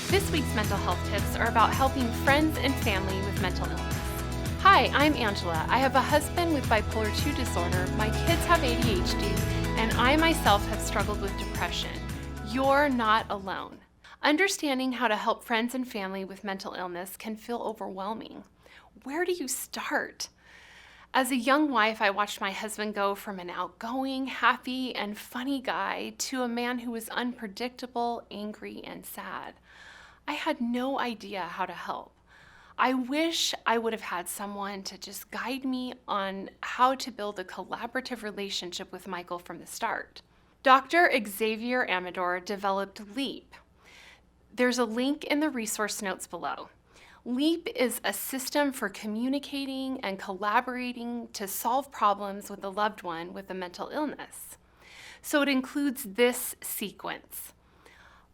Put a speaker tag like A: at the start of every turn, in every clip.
A: This week's mental health tips are about helping friends and family with mental illness. Hi, I'm Angela. I have a husband with bipolar 2 disorder, my kids have ADHD, and I myself have struggled with depression. You're not alone. Understanding how to help friends and family with mental illness can feel overwhelming. Where do you start? As a young wife, I watched my husband go from an outgoing, happy, and funny guy to a man who was unpredictable, angry, and sad. I had no idea how to help. I wish I would have had someone to just guide me on how to build a collaborative relationship with Michael from the start. Dr. Xavier Amador developed LEAP. There's a link in the resource notes below. LEAP is a system for communicating and collaborating to solve problems with a loved one with a mental illness. So it includes this sequence.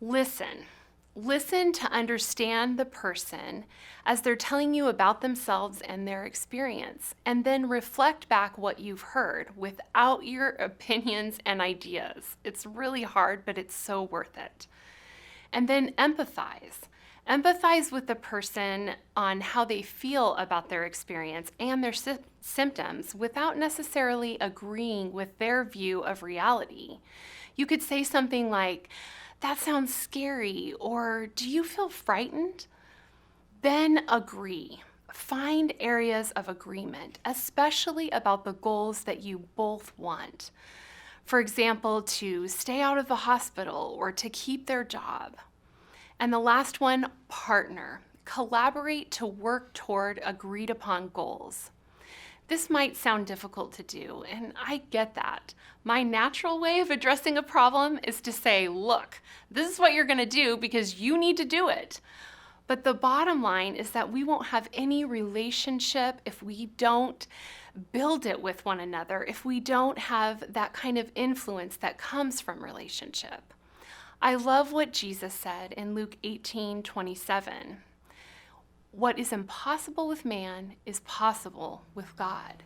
A: Listen to understand the person as they're telling you about themselves and their experience, and then reflect back what you've heard without your opinions and ideas. It's really hard, but it's so worth it. And then empathize. Empathize with the person on how they feel about their experience and their symptoms without necessarily agreeing with their view of reality. You could say something like, "That sounds scary," or "Do you feel frightened?" Then agree. Find areas of agreement, especially about the goals that you both want. For example, to stay out of the hospital or to keep their job. And the last one, partner. Collaborate to work toward agreed upon goals. This might sound difficult to do, and I get that. My natural way of addressing a problem is to say, look, this is what you're gonna do because you need to do it. But the bottom line is that we won't have any relationship if we don't build it with one another, if we don't have that kind of influence that comes from relationship. I love what Jesus said in Luke 18:27. What is impossible with man is possible with God.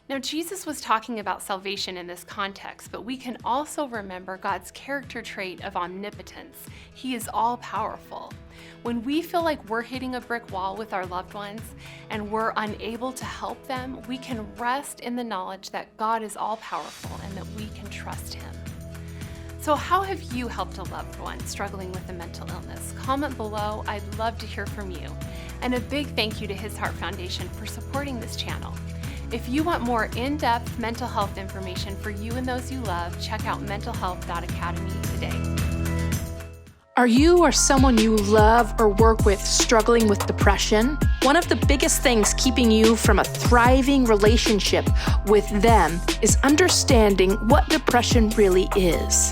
A: Now, Jesus was talking about salvation in this context, but we can also remember God's character trait of omnipotence. He is all-powerful. When we feel like we're hitting a brick wall with our loved ones and we're unable to help them, we can rest in the knowledge that God is all-powerful and that we can trust Him. So how have you helped a loved one struggling with a mental illness? Comment below. I'd love to hear from you. And a big thank you to His Heart Foundation for supporting this channel. If you want more in-depth mental health information for you and those you love, check out mentalhealth.academy today.
B: Are you or someone you love or work with struggling with depression? One of the biggest things keeping you from a thriving relationship with them is understanding what depression really is.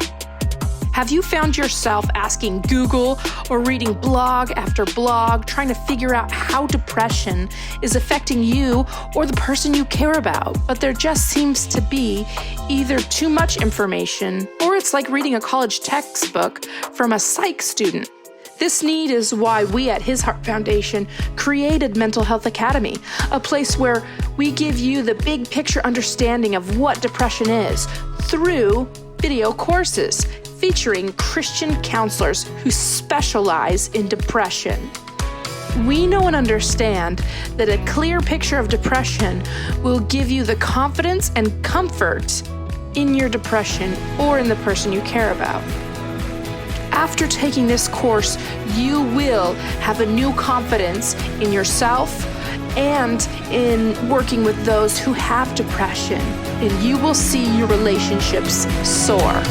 B: Have you found yourself asking Google or reading blog after blog, trying to figure out how depression is affecting you or the person you care about? But there just seems to be either too much information or it's like reading a college textbook from a psych student. This need is why we at His Heart Foundation created Mental Health Academy, a place where we give you the big picture understanding of what depression is through video courses featuring Christian counselors who specialize in depression. We know and understand that a clear picture of depression will give you the confidence and comfort in your depression or in the person you care about. After taking this course, you will have a new confidence in yourself and in working with those who have depression, and you will see your relationships soar.